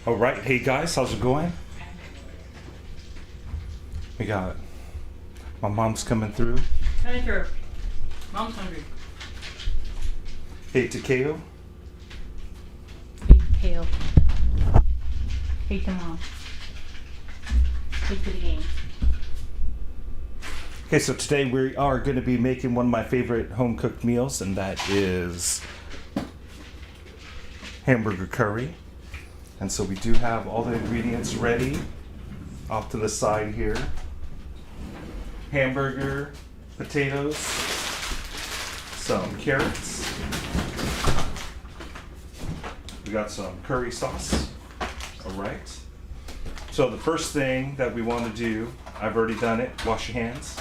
All right, hey guys, how's it going? We got my mom's coming through. Coming through. Mom's hungry. Hey Takeo. Hey, Kale. Hey to mom. Hey to the game. Okay, so today we are going to be making one of my favorite home cooked meals, and that is hamburger curry. And so we do have all the ingredients ready off to the side here. Hamburger, potatoes, some carrots. We got some curry sauce. All right. So the first thing that we want to do, I've already done it, wash your hands.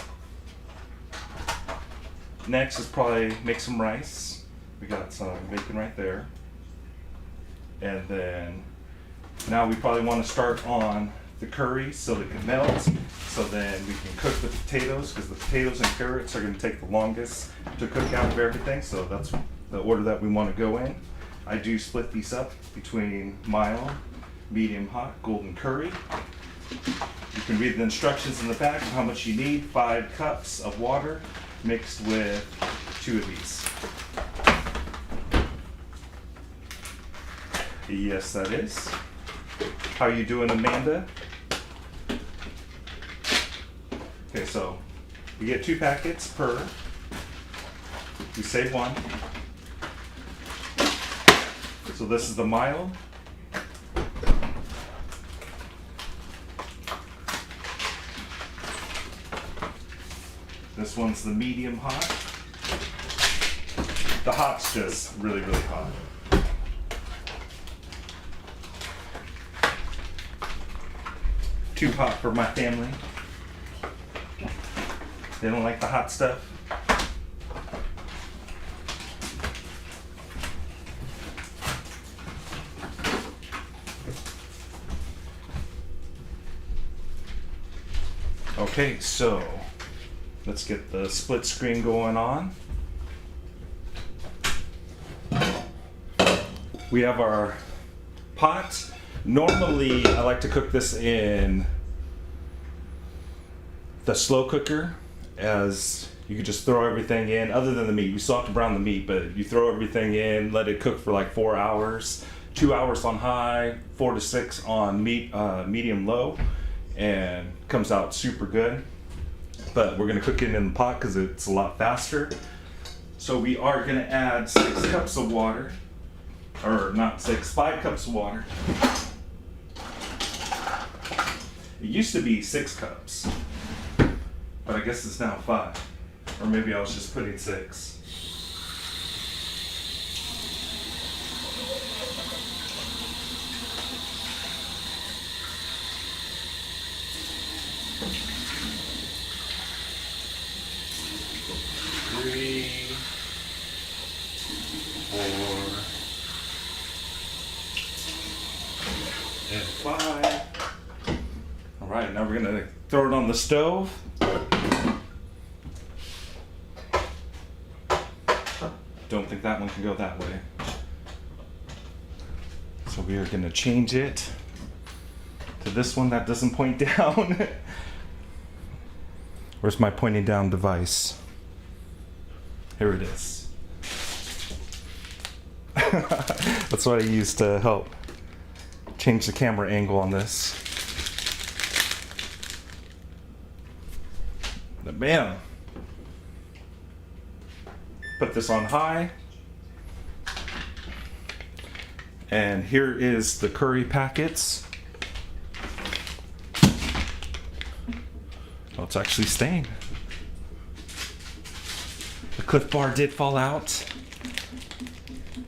Next is probably make some rice. We got some bacon right there. And then now we probably want to start on the curry so it can melt. So then we can cook the potatoes, because the potatoes and carrots are going to take the longest to cook out of everything. So that's the order that we want to go in. I do split these up between mild, medium hot, golden curry. You can read the instructions in the back of how much you need. 5 cups of water mixed with 2 of these. Yes, that is. How you doing, Amanda? Okay, so we get 2 packets per. We save 1. So this is the mild. This one's the medium hot. The hot's just really, really hot. Too hot for my family. They don't like the hot stuff. Okay, so let's get the split screen going on. We have our pot. Normally, I like to cook this in the slow cooker, as you could just throw everything in, other than the meat. You still have to brown the meat, but you throw everything in, let it cook for like 4 hours, 2 hours on high, 4 to 6 on medium low, and comes out super good. But we're gonna cook it in the pot because it's a lot faster. So we are gonna add 6 cups of water, or not 6, 5 cups of water. It used to be 6 cups, but I guess it's now 5. Or maybe I was just putting 6. Three, 4, and 5. All right, now we're gonna throw it on the stove. Don't think that one can go that way. So we are gonna change it to this one that doesn't point down. Where's my pointing down device? Here it is. That's what I use to help change the camera angle on this. Bam! Put this on high. And here is the curry packets. Oh, it's actually staying. The Cliff Bar did fall out.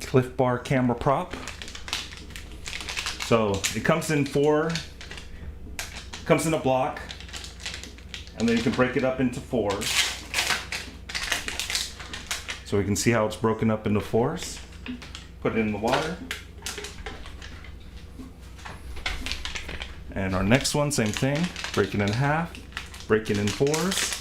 Cliff Bar camera prop. So it comes in comes in a block, and then you can break it up into 4. So we can see how it's broken up into 4s. Put it in the water. And our next one, same thing. Break it in half, break it in 4s.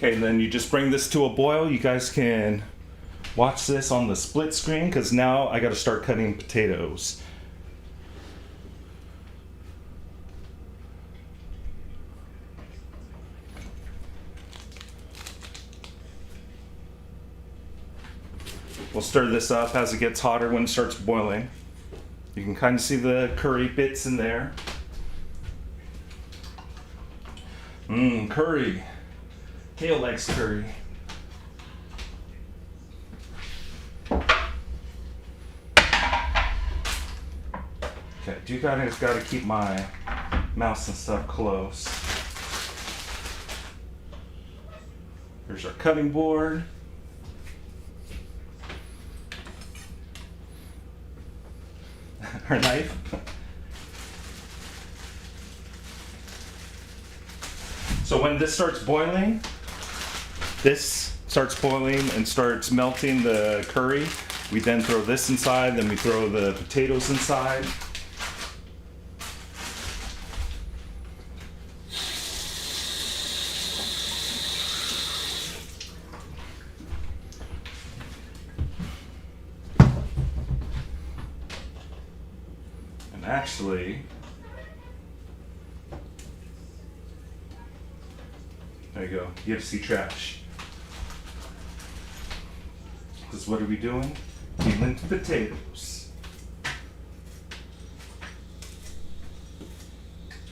Okay, then you just bring this to a boil. You guys can watch this on the split screen because now I got to start cutting potatoes. We'll stir this up as it gets hotter when it starts boiling. You can kind of see the curry bits in there. Curry. Kale likes curry. Okay, do guys gotta keep my mouse and stuff close. Here's our cutting board. Our knife. So when this starts boiling, and starts melting the curry, we then throw this inside, then we throw the potatoes inside. And actually, there you go. You have to see trash. Because what are we doing? Peeling potatoes.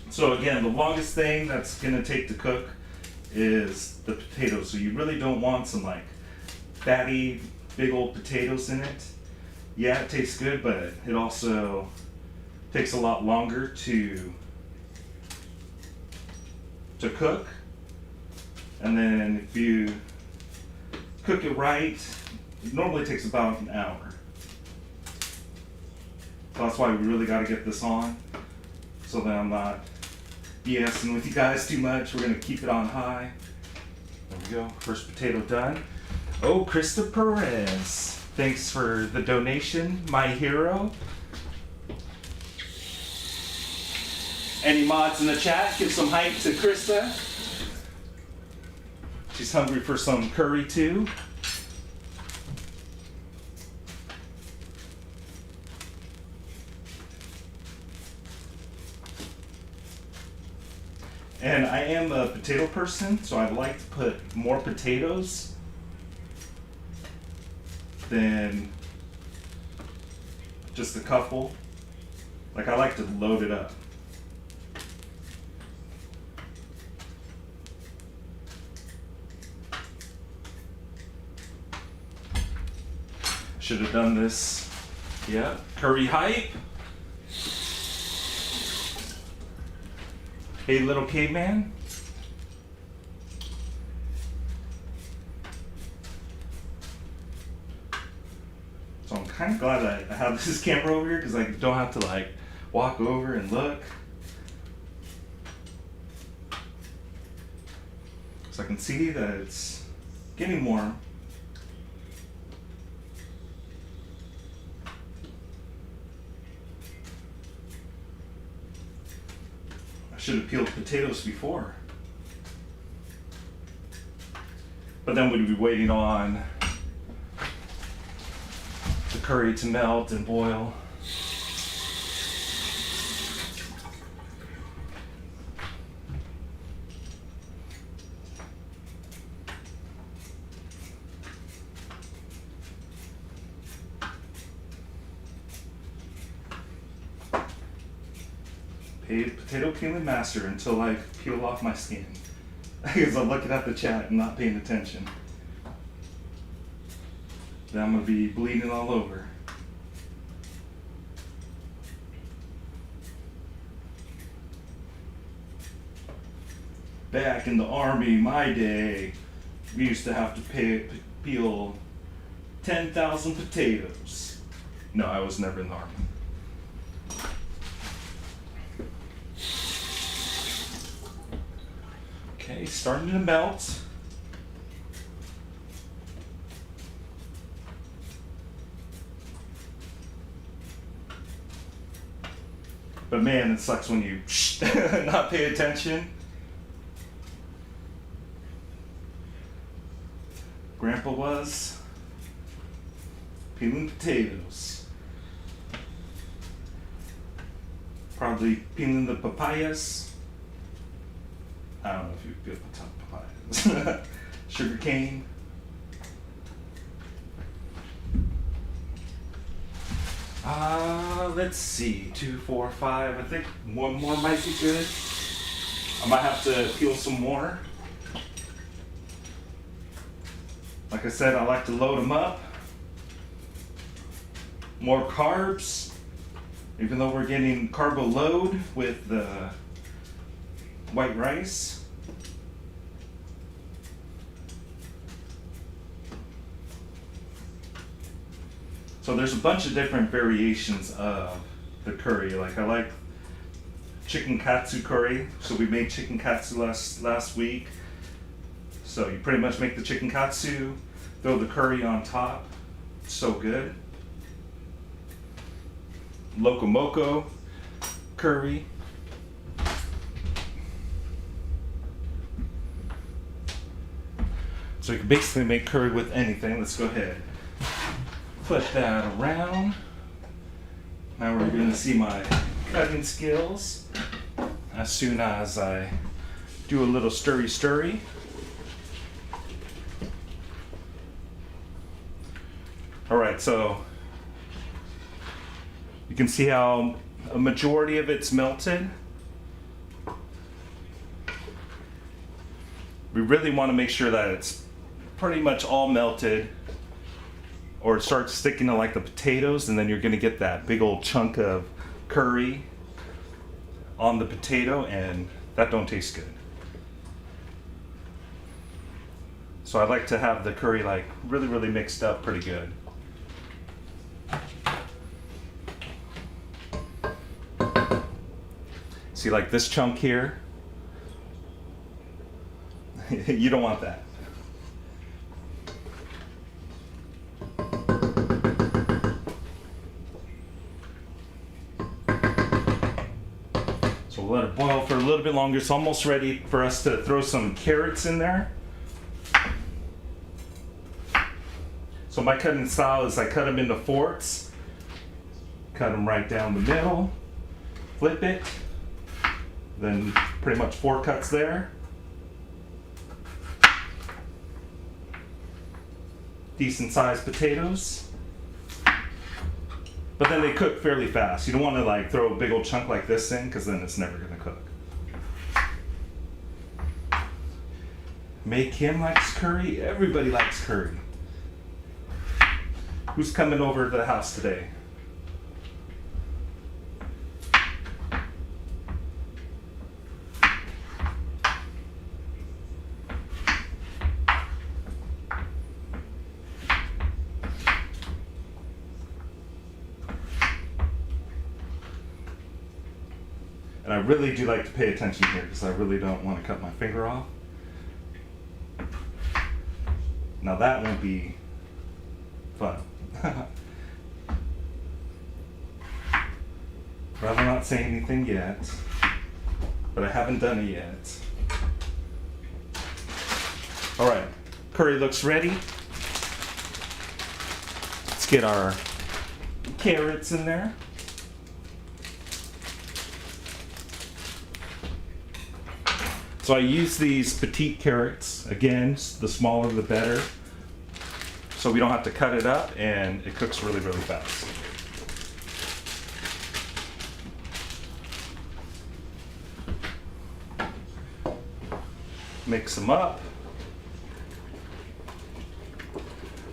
So again, the longest thing that's gonna take to cook is the potatoes. So you really don't want some like fatty, big old potatoes in it. Yeah, it tastes good, but it also takes a lot longer to cook. And then if you cook it right, it normally takes about an hour. So that's why we really got to get this on, so that I'm not BSing with you guys too much. We're going to keep it on high. There we go. First potato done. Oh, Krista Perez. Thanks for the donation, my hero. Any mods in the chat? Give some hype to Krista. She's hungry for some curry too. And I am a potato person, so I like to put more potatoes than just a couple. Like, I like to load it up. Should have done this. Yeah, curry hype. Hey, little caveman. So I'm kind of glad I have this camera over here because I don't have to like walk over and look. So I can see that it's getting warm. I should have peeled potatoes before. But then we'd be waiting on the curry to melt and boil. Potato peeling master until I peel off my skin. Because I'm looking at the chat and not paying attention. Then I'm going to be bleeding all over. Back in the army, my day, we used to have to peel 10,000 potatoes. No, I was never in the army. Okay, starting to melt. But man, it sucks when you not pay attention. example was peeling potatoes. Probably peeling the papayas. I don't know if you peel papayas. Sugar cane. Let's see, 2, 4, 5. I think one more might be good. I might have to peel some more. Like I said, I like to load them up. More carbs, even though we're getting carbo load with the white rice. So there's a bunch of different variations of the curry. Like I like chicken katsu curry. So we made chicken katsu last week. So you pretty much make the chicken katsu, throw the curry on top. So good. Loco moco curry. So you can basically make curry with anything. Let's go ahead. Flip that around. Now we're going to see my cutting skills as soon as I do a little stirry. Alright, so you can see how a majority of it's melted. We really want to make sure that it's pretty much all melted, or it starts sticking to like the potatoes, and then you're going to get that big old chunk of curry on the potato, and that don't taste good. So I like to have the curry like really mixed up pretty good. See, like this chunk here, you don't want that. So we'll let it boil for a little bit longer. It's almost ready for us to throw some carrots in there. So my cutting style is I cut them into forks, cut them right down the middle, flip it, then pretty much 4 cuts there. Decent sized potatoes. But then they cook fairly fast. You don't want to like throw a big old chunk like this in, because then it's never going to cook. Make Kim likes curry. Everybody likes curry. Who's coming over to the house today? And I really do like to pay attention here, because I really don't want to cut my finger off. Now that won't be fun. Rather not say anything yet, but I haven't done it yet. Alright, curry looks ready. Let's get our carrots in there. So I use these petite carrots. Again, the smaller the better. So we don't have to cut it up, and it cooks really fast. Mix them up.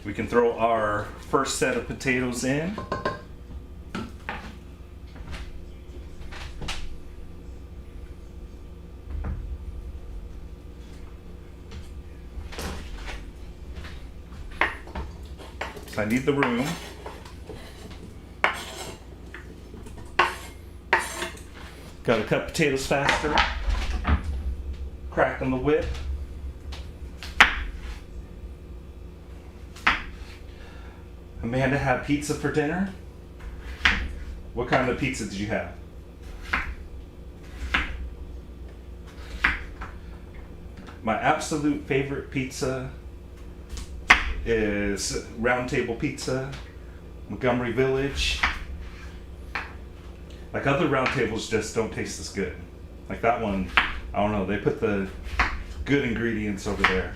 We can throw our first set of potatoes in. I need the room. Gotta cut potatoes faster. Crack on the whip. Amanda had pizza for dinner. What kind of pizza did you have? My absolute favorite pizza is Round Table Pizza, Montgomery Village. Like other round tables just don't taste as good. Like that one, I don't know, they put the good ingredients over there.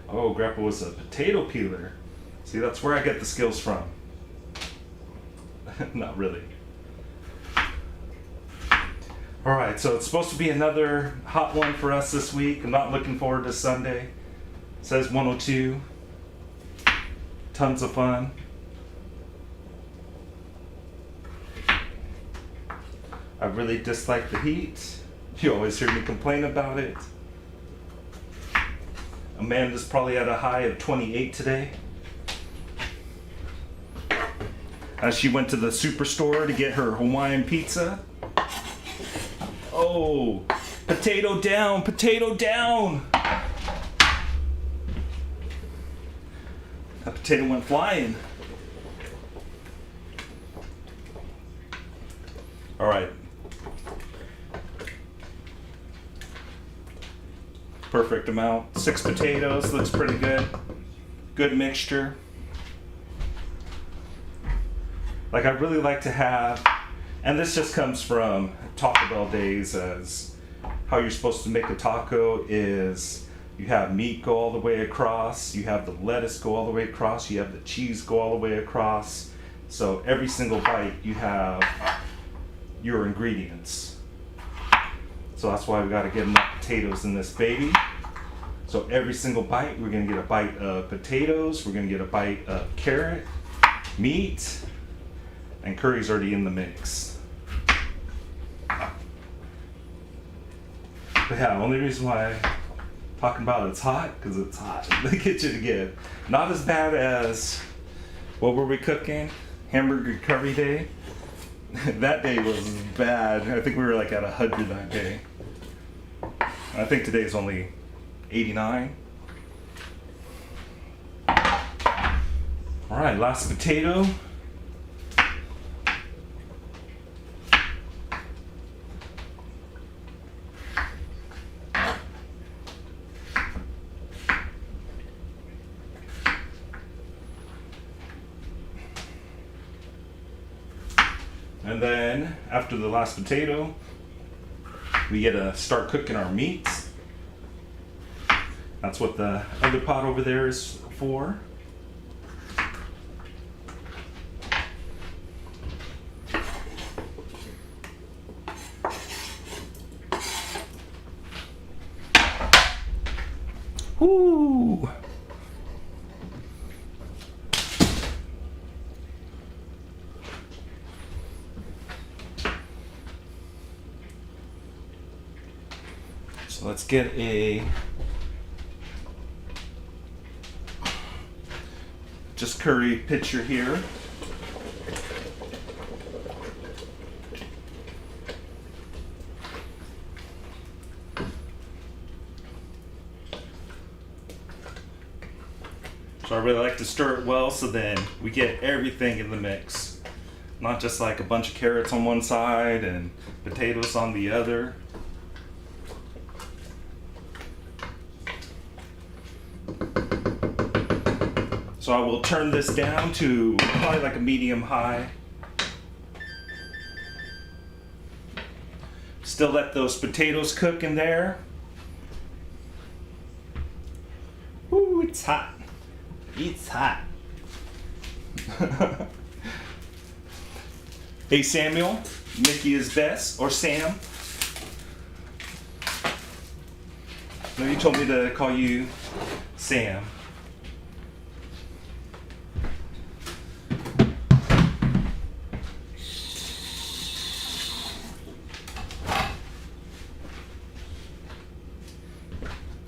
Oh, Grandpa was a potato peeler. See, that's where I get the skills from. Not really. Alright, so it's supposed to be another hot one for us this week. I'm not looking forward to Sunday. It says 102. Tons of fun. I really dislike the heat. You always hear me complain about it. Amanda's probably at a high of 28 today. As she went to the superstore to get her Hawaiian pizza. Oh, potato down, potato down. That potato went flying. All right. Perfect amount. 6 potatoes, looks pretty good. Good mixture. Like I really like to have, and this just comes from Taco Bell days, as how you're supposed to make a taco is you have meat go all the way across, you have the lettuce go all the way across, you have the cheese go all the way across. So every single bite you have your ingredients. So that's why we got to get enough potatoes in this baby. So every single bite, we're going to get a bite of potatoes, we're going to get a bite of carrot, meat, and curry's already in the mix. But yeah, only reason why I'm talking about it's hot, because it's hot in the kitchen again. Not as bad as, what were we cooking? Hamburger curry day. That day was bad. I think we were like at 100 that day. I think today is only 89. All right, last potato. And then after the last potato, we get to start cooking our meats. That's what the other pot over there is for. Woo! So let's get a just curry pitcher here. So I really like to stir it well so then we get everything in the mix. Not just like a bunch of carrots on one side and potatoes on the other. So I will turn this down to probably like a medium high. Still let those potatoes cook in there. Ooh, it's hot. It's hot. Hey Samuel, Mickey is best, or Sam. No, you told me to call you Sam.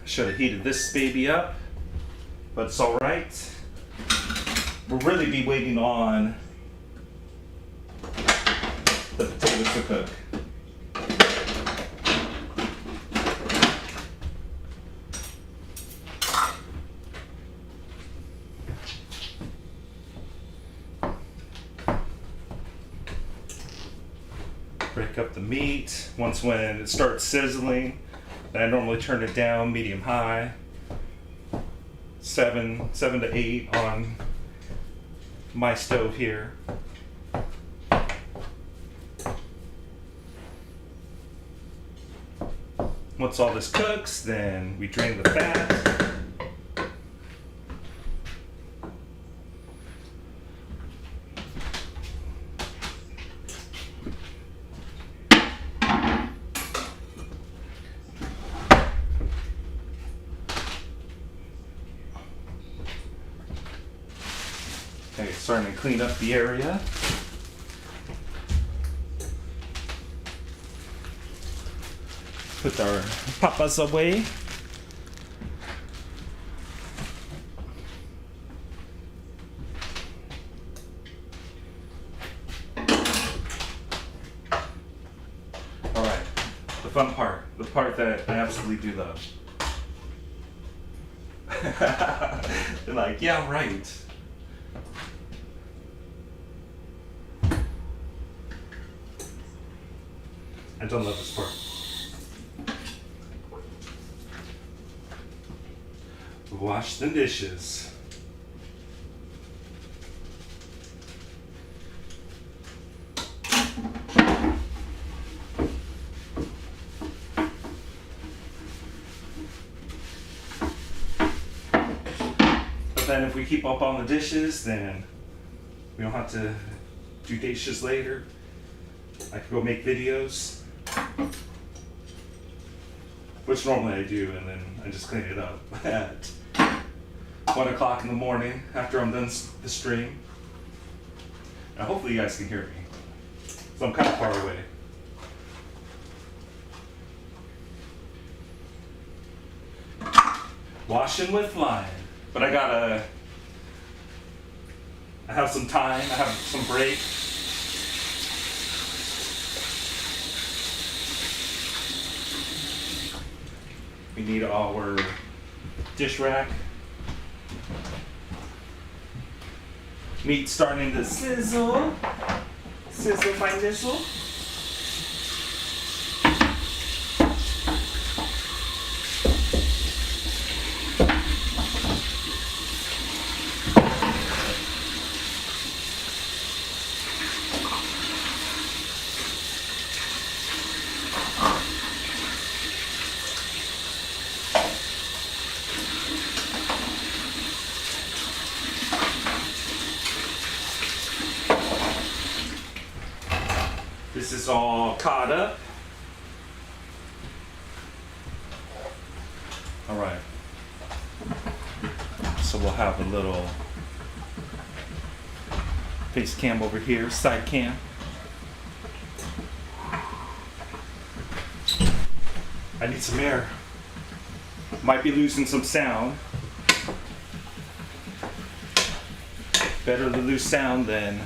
Should have heated this baby up, but it's all right. We'll really be waiting on the potatoes to cook. break up the meat. Once when it starts sizzling, then I normally turn it down, medium high. 7 to 8 on my stove here. Once all this cooks, then we drain the fat. Okay, starting to clean up the area. Put our papas away. All right, the fun part, the part that I absolutely do love. They're like, yeah, right. I don't love this part. Wash the dishes. But then if we keep up on the dishes, then we don't have to do dishes later. I could go make videos, which normally I do, and then I just clean it up at 1 o'clock in the morning after I'm done the stream. Now hopefully you guys can hear me, so I'm kind of far away. Washing with Flyinnn, but I have some time, I have some break. We need our dish rack. Meat starting to sizzle. Sizzle by nizzle. This is all caught up. All right. So we'll have a little face cam over here, side cam. I need some air. Might be losing some sound. Better to lose sound than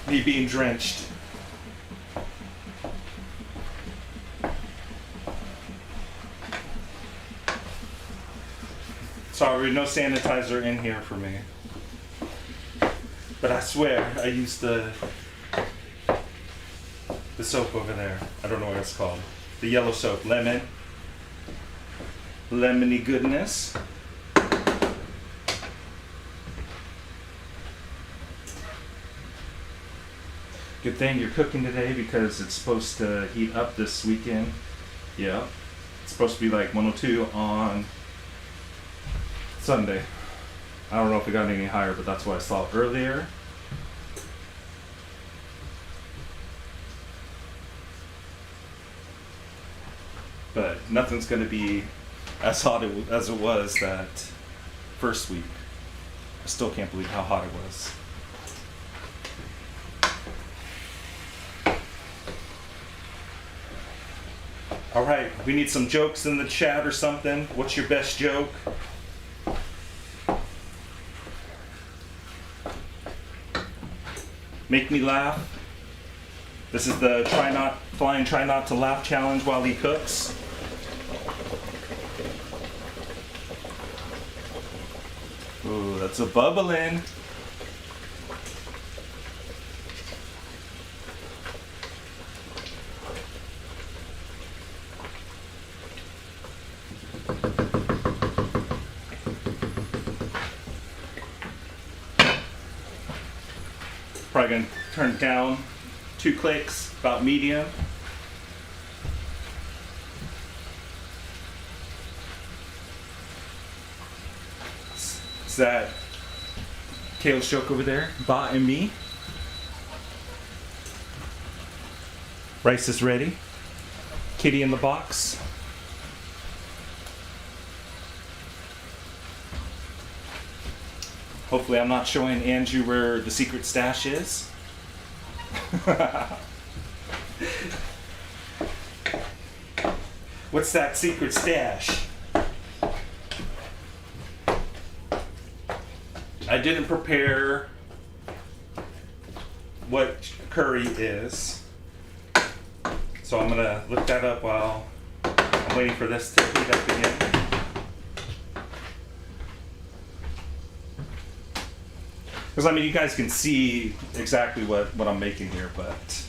me being drenched. Sorry, no sanitizer in here for me. But I swear, I used the soap over there. I don't know what it's called. The yellow soap, lemon. Lemony goodness. Good thing you're cooking today because it's supposed to heat up this weekend. Yeah. It's supposed to be like 102 on Sunday. I don't know if it got any higher, but that's what I saw earlier. But nothing's going to be as hot as it was that first week. I still can't believe how hot it was. All right, we need some jokes in the chat or something. What's your best joke? Make me laugh. This is the Flyinnn try not to laugh challenge while he cooks. Ooh, that's a bubbling. probably gonna turn it down 2 clicks, about medium. Is that Kale's joke over there? Ba and me. Rice is ready. Kitty in the box. Hopefully I'm not showing Andrew where the secret stash is. What's that secret stash? I didn't prepare what curry is, so I'm gonna look that up while I'm waiting for this to heat up again. Because I mean, you guys can see exactly what I'm making here, but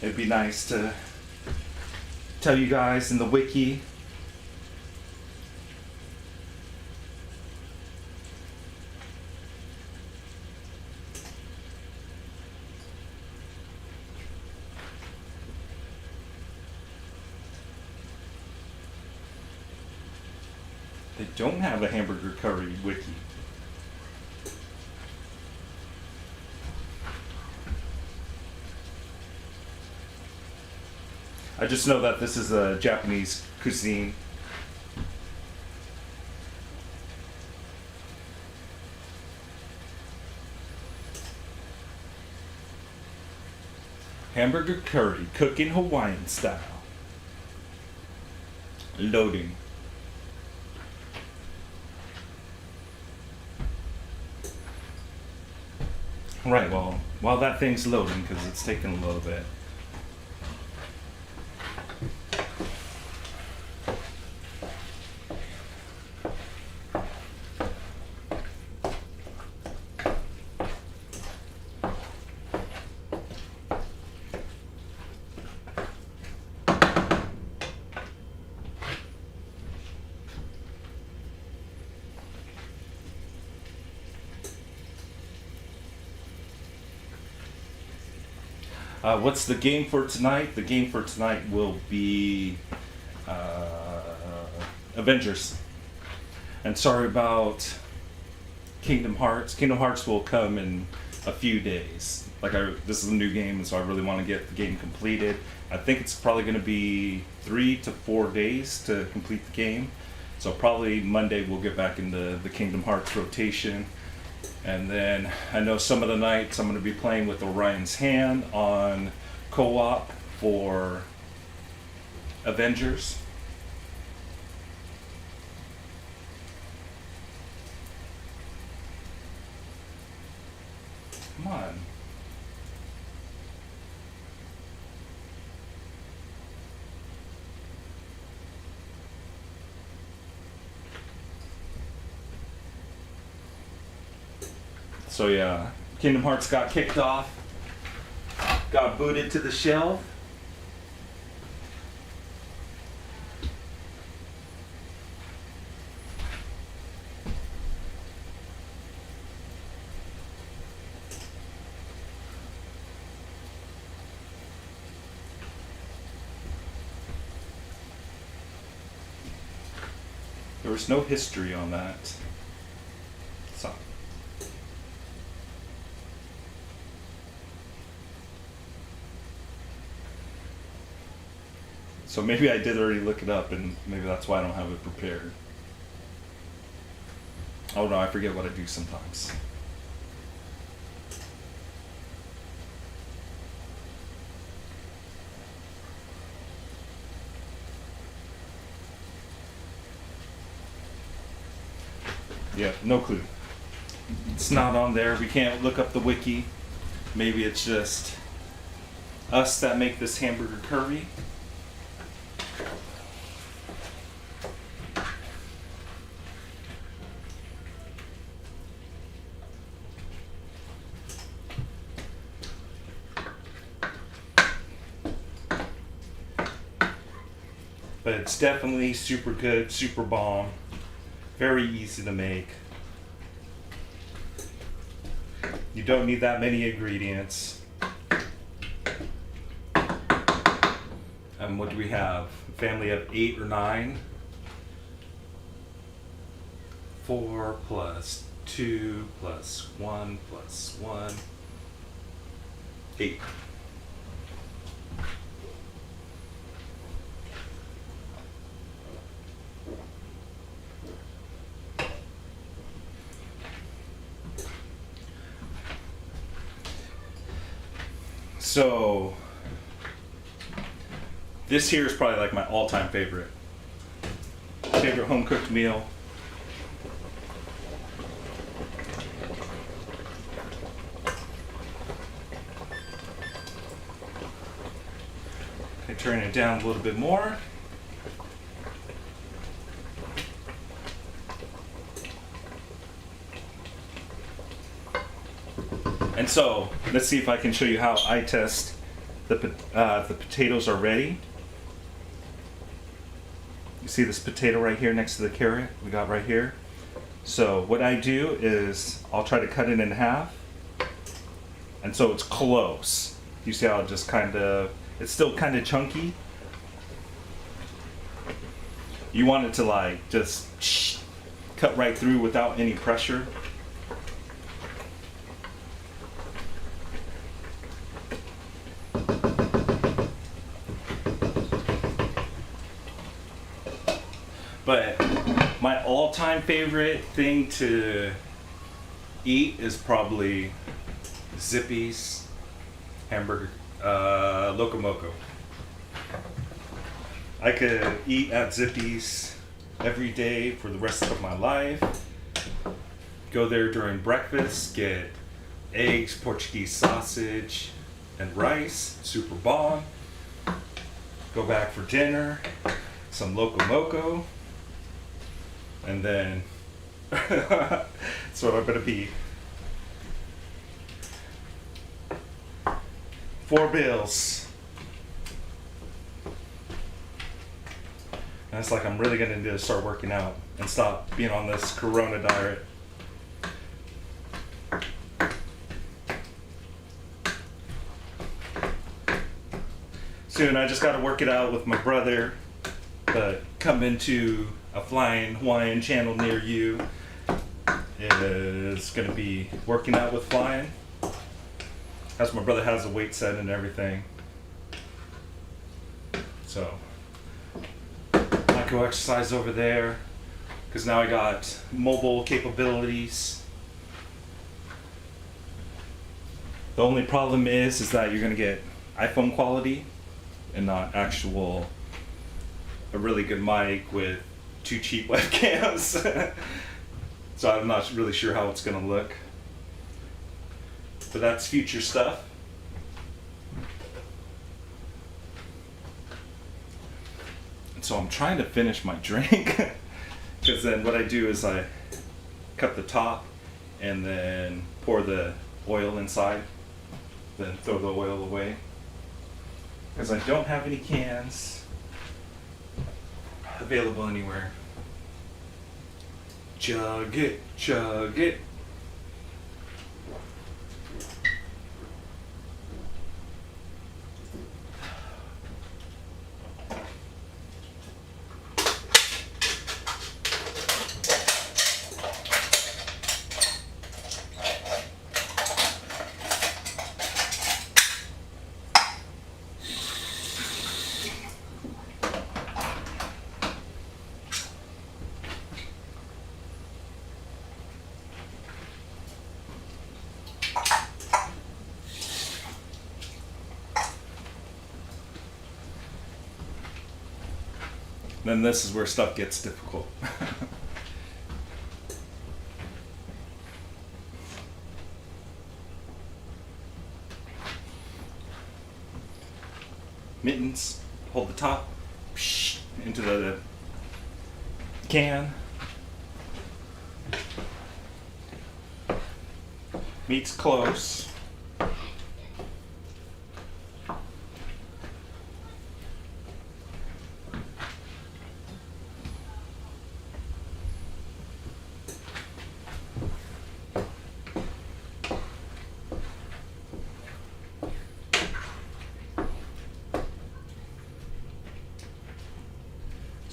it'd be nice to tell you guys in the wiki. They don't have a hamburger curry wiki. I just know that this is a Japanese cuisine. Hamburger curry, cooking Hawaiian style. Loading. Right, well, while that thing's loading, because it's taking a little bit. What's the game for tonight? The game for tonight will be Avengers. And sorry about Kingdom Hearts. Kingdom Hearts will come in a few days. This is a new game, and so I really want to get the game completed. I think it's probably going to be 3 to 4 days to complete the game. So probably Monday we'll get back into the Kingdom Hearts rotation. And then I know some of the nights I'm going to be playing with Orion's Hand on co-op for Avengers. Come on. So yeah, Kingdom Hearts got kicked off, got booted to the shelf. There was no history on that. So. So maybe I did already look it up, and maybe that's why I don't have it prepared. Oh no, I forget what I do sometimes. Yeah, no clue. It's not on there. We can't look up the wiki. Maybe it's just us that make this hamburger curry. But it's definitely super good, super bomb, very easy to make. You don't need that many ingredients. And what do we have? A family of 8 or 9. 4 plus 2 plus 1 plus 1. 8. So this here is probably like my all-time favorite home cooked meal. I turn it down a little bit more. And so, let's see if I can show you how I test the potatoes are ready. You see this potato right here next to the carrot we got right here? So what I do is I'll try to cut it in half. And so it's close. You see how it just kind of, it's still kind of chunky. You want it to like just cut right through without any pressure. But my all-time favorite thing to eat is probably Zippy's hamburger, Locomoco. I could eat at Zippy's every day for the rest of my life. Go there during breakfast, get eggs, Portuguese sausage, and rice, super bomb. Go back for dinner, some Locomoco. And then that's what I'm gonna be. 4 bills. And it's like I'm really gonna need to start working out and stop being on this Corona diet. Soon, I just gotta work it out with my brother, but come into a Flyinnn Hawaiiannn channel near you. It is going to be working out with Flyinnn. As my brother has a weight set and everything. So I go exercise over there because now I got mobile capabilities. The only problem is that you're going to get iPhone quality and not a really good mic with 2 cheap webcams. So I'm not really sure how it's gonna look. But that's future stuff. And so I'm trying to finish my drink. Because then what I do is I cut the top and then pour the oil inside. Then throw the oil away. Because I don't have any cans available anywhere. Chug it, chug it. Then this is where stuff gets difficult. Mittens, hold the top into the can. Meat's close.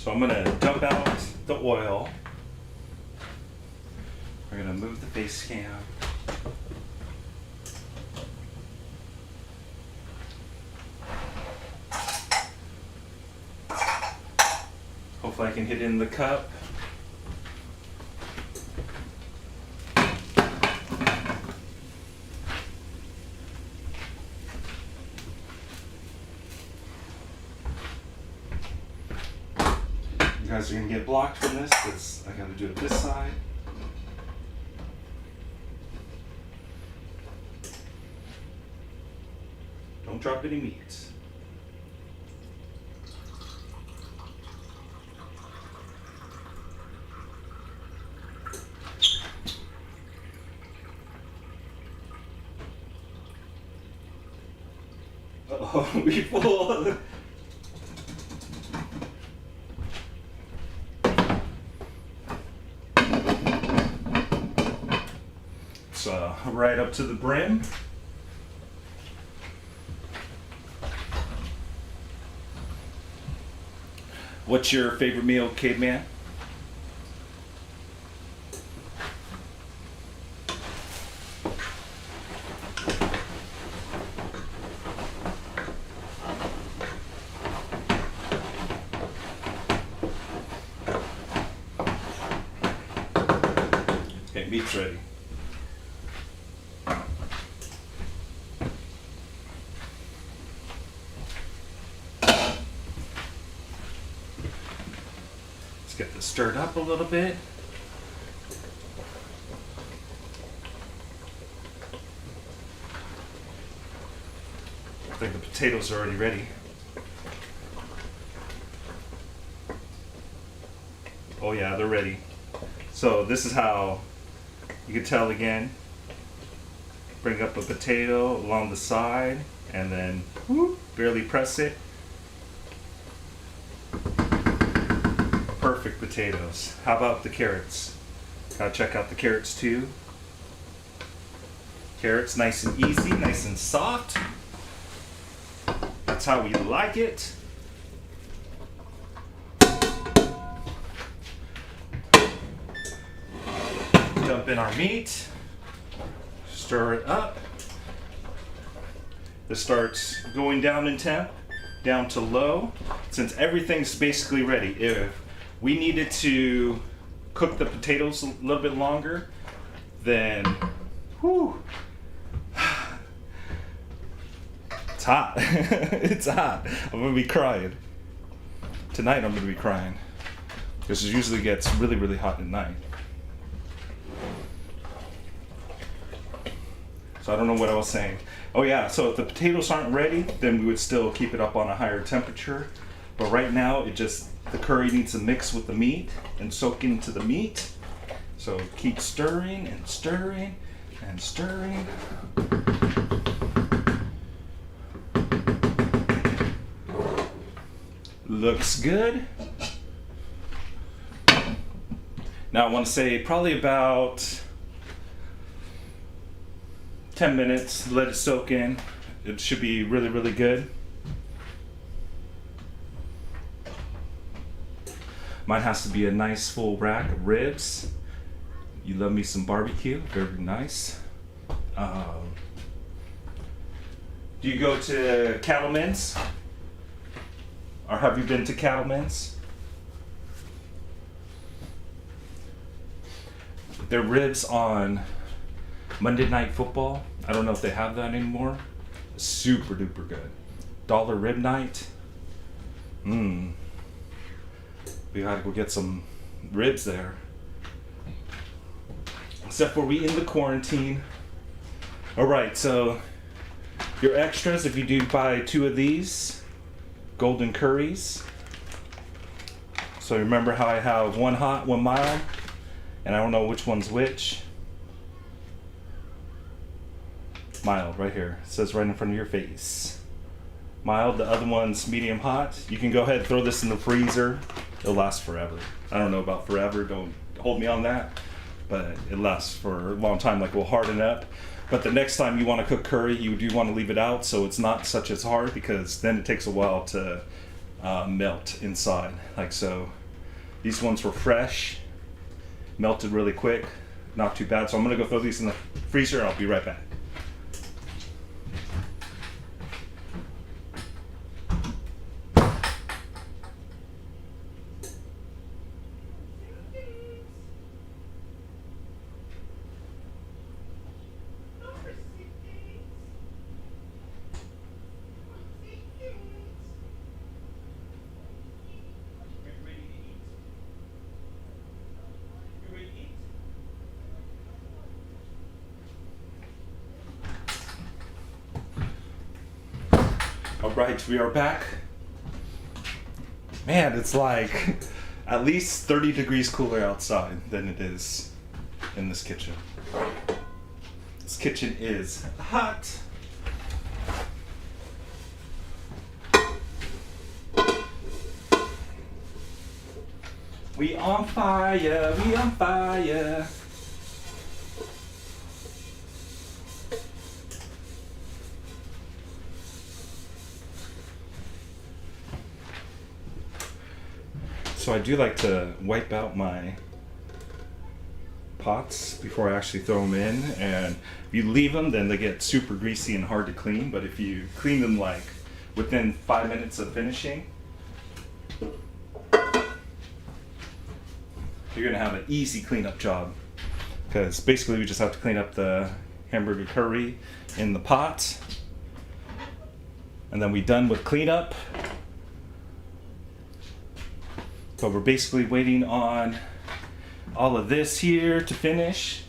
So I'm gonna dump out the oil. We're gonna move the face cam. Hopefully I can hit it in the cup. You guys are gonna get blocked from this because I gotta do it this side. Don't drop any meat. Uh-oh, we full. It's right up to the brim. What's your favorite meal, caveman? Okay, meat's ready. Get this stirred up a little bit. I think the potatoes are already ready. Oh yeah, they're ready. So this is how you can tell again. Bring up a potato along the side and then whoop, barely press it. Perfect potatoes. How about the carrots? Gotta check out the carrots too. Carrots nice and easy, nice and soft. That's how we like it. Dump in our meat. Stir it up. This starts going down in temp, down to low. Since everything's basically ready, if we needed to cook the potatoes a little bit longer, then whew, it's hot. It's hot. I'm gonna be crying. Tonight I'm gonna be crying. This usually gets really, really hot at night. So I don't know what I was saying. Oh yeah, so if the potatoes aren't ready, then we would still keep it up on a higher temperature. But right now, the curry needs to mix with the meat and soak into the meat. So keep stirring and stirring and stirring. Looks good. Now I want to say probably about 10 minutes, let it soak in. It should be really, really good. Mine has to be a nice full rack of ribs. You love me some barbecue, very nice. Do you go to Cattlemen's? Or have you been to Cattlemen's? Their ribs on Monday Night Football, I don't know if they have that anymore. Super duper good. Dollar rib night. We gotta go get some ribs there. Except for we in the quarantine. Alright, so your extras, if you do buy 2 of these golden curries. So remember how I have one hot, one mild, and I don't know which one's which. Mild right here. It says right in front of your face. Mild, the other one's medium hot. You can go ahead and throw this in the freezer. It'll last forever. I don't know about forever, don't hold me on that, but it lasts for a long time, like it will harden up. But the next time you want to cook curry, you do want to leave it out so it's not such as hard, because then it takes a while to melt inside, like so. These ones were fresh, melted really quick, not too bad. So I'm gonna go throw these in the freezer and I'll be right back. All right, we are back. Man, it's like at least 30 degrees cooler outside than it is in this kitchen. This kitchen is hot. We on fire, we on fire. So I do like to wipe out my pots before I actually throw them in, and if you leave them, then they get super greasy and hard to clean. But if you clean them like within 5 minutes of finishing, you're gonna have an easy cleanup job. Because basically we just have to clean up the hamburger curry in the pot, and then we're done with cleanup. So we're basically waiting on all of this here to finish.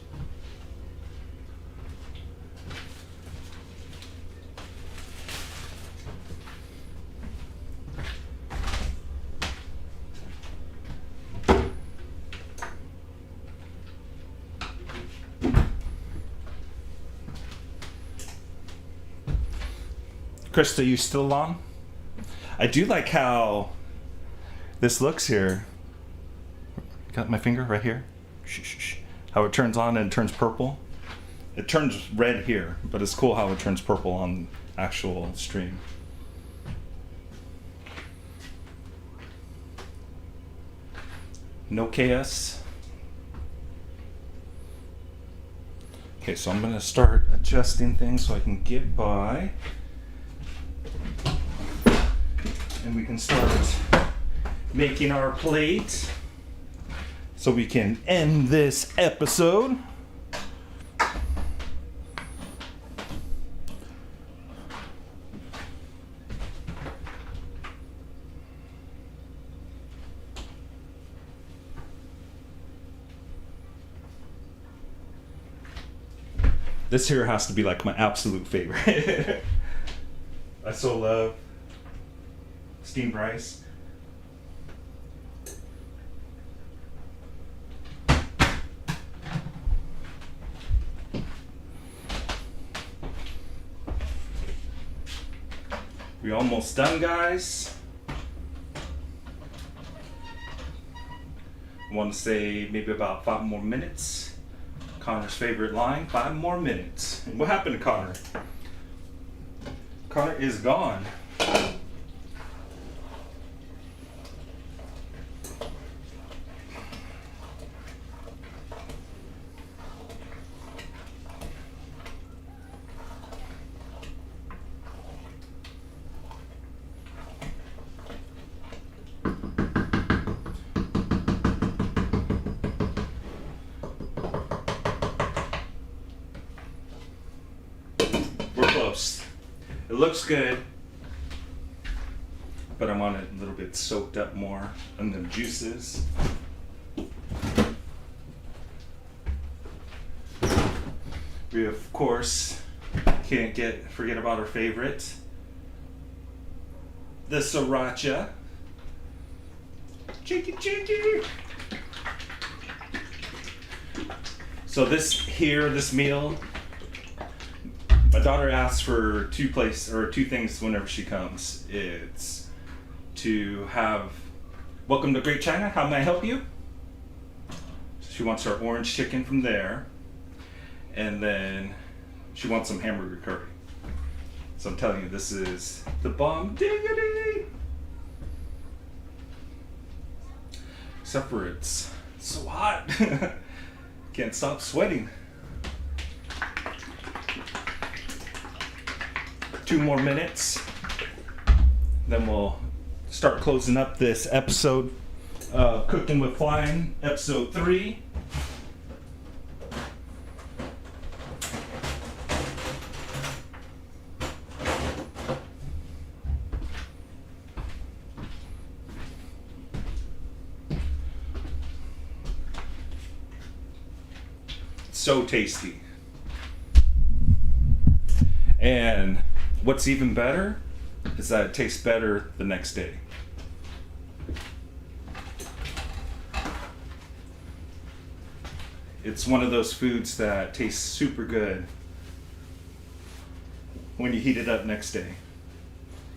Krista, you still on? I do like how this looks here. Got my finger right here. Shh, shh, shh. How it turns on and turns purple. It turns red here, but it's cool how it turns purple on actual stream. No chaos. Okay, so I'm gonna start adjusting things so I can get by. And we can start making our plate so we can end this episode. This here has to be like my absolute favorite. I so love steamed rice. We almost done, guys. I want to say maybe about 5 more minutes. Connor's favorite line, 5 more minutes. And what happened to Connor? Connor is gone. It looks good, but I want it a little bit soaked up more in the juices. We of course can't forget about our favorite, the sriracha. Cheeky cheeky. So this meal, my daughter asks for two things whenever she comes. It's to have welcome to Great China, how may I help you? She wants her orange chicken from there, and then she wants some hamburger curry. So I'm telling you, this is the bomb diggity. Except for it's so hot. Can't stop sweating. 2 more minutes. Then we'll start closing up this episode of Cooking with Flyinnn, episode 3. So tasty. And what's even better is that it tastes better the next day. It's one of those foods that tastes super good when you heat it up next day,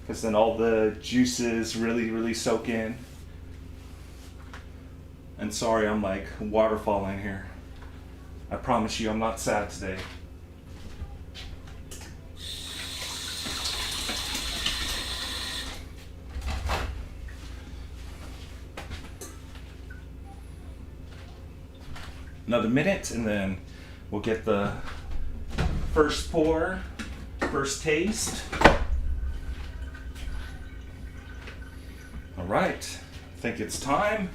because then all the juices really soak in. And sorry, I'm like waterfalling here. I promise you I'm not sad today. Another minute and then we'll get the first pour, first taste. All right, I think it's time.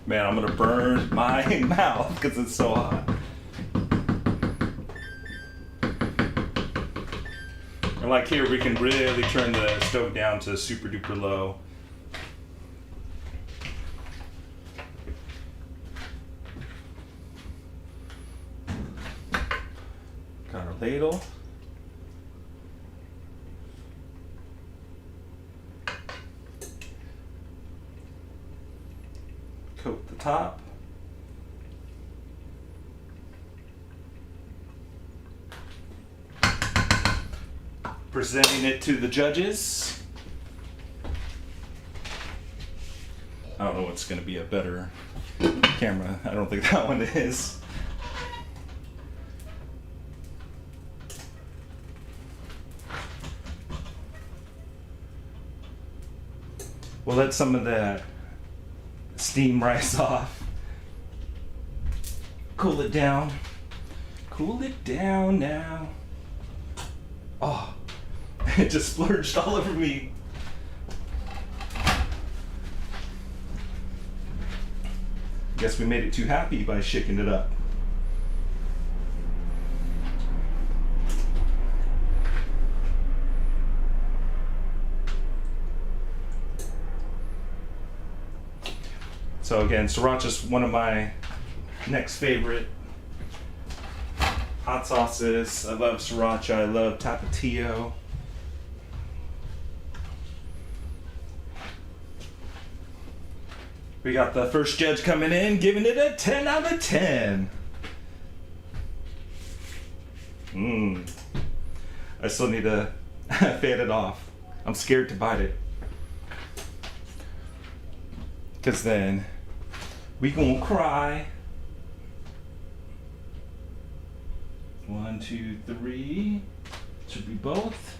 Man, I'm gonna burn my mouth because it's so hot. And like here, we can really turn the stove down to super duper low. Got our ladle. Coat the top. Presenting it to the judges. I don't know what's going to be a better camera. I don't think that one is. We'll let some of that steam rise off. Cool it down. Cool it down now. Oh, it just splurged all over me. Guess we made it too happy by shaking it up. So again, sriracha's one of my next favorite hot sauces. I love sriracha. I love tapatio. We got the first judge coming in, giving it a 10 out of 10. I still need to fan it off. I'm scared to bite it, because then we gonna cry. 1, 2, 3. Should be both.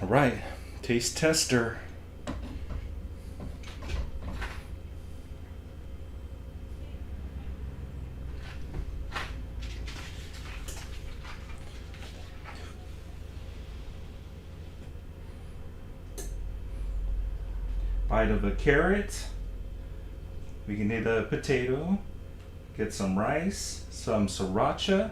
All right, taste tester. Bite of a carrot. We can eat a potato. Get some rice, some sriracha.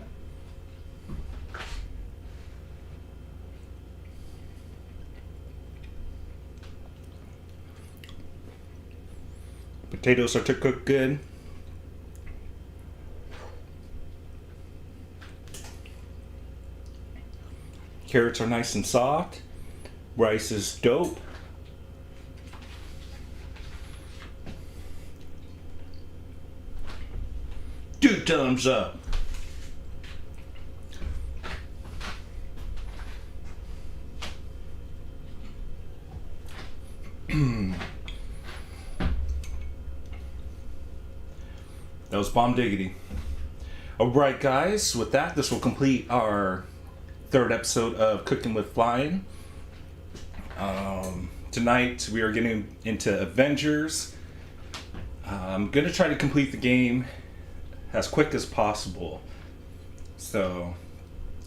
Potatoes are to cook good. Carrots are nice and soft. Rice is dope. 2 thumbs up. That was bomb diggity. Alright guys, with that, this will complete our 3rd episode of Cooking with Flyinnn. Tonight we are getting into Avengers. I'm going to try to complete the game as quick as possible. So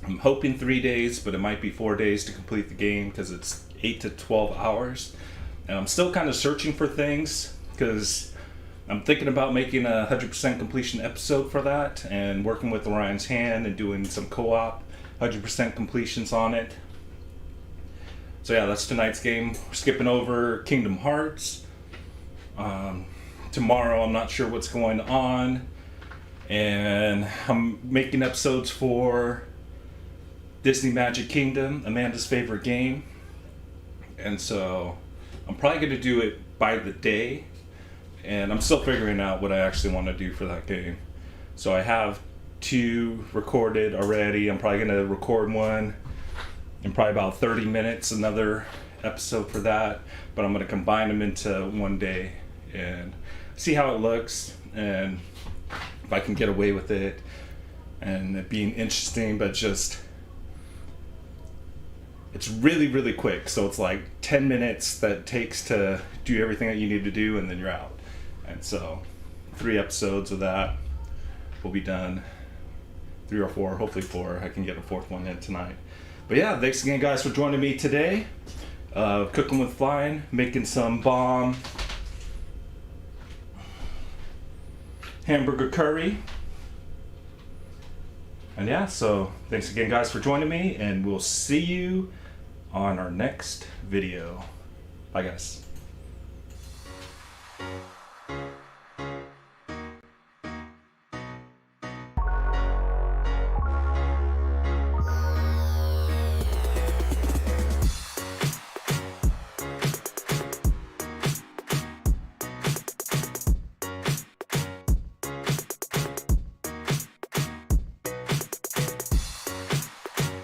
I'm hoping 3 days, but it might be 4 days to complete the game because it's 8 to 12 hours. And I'm still kind of searching for things because I'm thinking about making a 100% completion episode for that and working with Orion's Hand and doing some co-op 100% completions on it. So yeah, that's tonight's game. We're skipping over Kingdom Hearts. Tomorrow I'm not sure what's going on. And I'm making episodes for Disney Magic Kingdom, Amanda's favorite game. And so I'm probably going to do it by the day. And I'm still figuring out what I actually want to do for that game. So I have 2 recorded already. I'm probably going to record one in probably about 30 minutes, another episode for that. But I'm going to combine them into one day and see how it looks and if I can get away with it and it being interesting, but just it's really, really quick. So it's like 10 minutes that it takes to do everything that you need to do and then you're out. And so 3 episodes of that will be done. 3 or 4, hopefully 4. I can get a 4th one in tonight. But yeah, thanks again guys for joining me today. Cooking with Flyinnn, making some bomb hamburger curry. And yeah, so thanks again guys for joining me, and we'll see you on our next video. Bye guys.